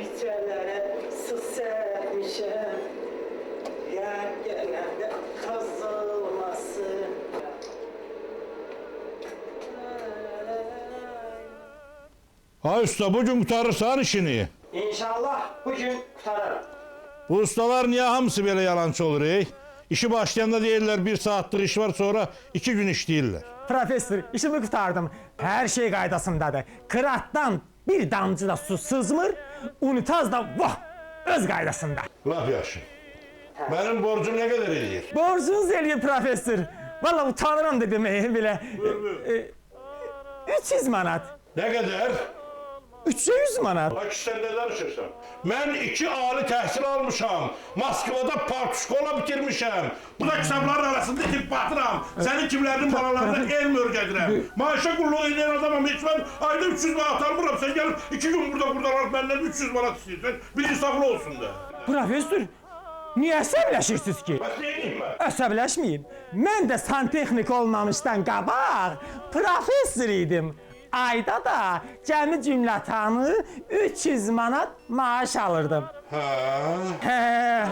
küçelere su serpmişim. Yer gelende kazılmasın. Ha usta bugün kurtarırsan işini. İnşallah bugün kurtarırım. Bu ustalar niye hamısı böyle yalancı olur ey? İşi başlayanda değiller 1 saatlik iş var sonra 2 gün iş değiller. Profesör, işimi kurtardım. Her şey qaydasındadır. Kıratdan bir damcı da su sızmır, unitaz da vah, öz qaydasında. Laf yaşın. Benim borcum ne kadar ediyor? Borcunuz eləyir profesör. Vallahi utanıram da deməyə belə. 300 manat. Ne kadar? 300 manat. Bak sen ne danışırsan? Ben 2 âli təhsil almışam. Moskvada partuşkola bitirmişəm. Bu da kitabların arasında itib batıram. Senin kimlerin balalarına el mörgedirəm. Maaşa qulluq edən adamam. Hiç ben ayda 300 manat almıram. Sen gelip 2 gün burada alıp benden 300 manat istiyorsan. Bir insaflı olsun da. Profesör, niyə əsəbləşirsiniz ki? Bak ne diyeyim ben? Əsəbləşməyin. Mən də santexnik olmamışdan qabaq professor idim. Ayda da cəmi cümlətanı 300 manat maaş alırdım. Ha. Hə.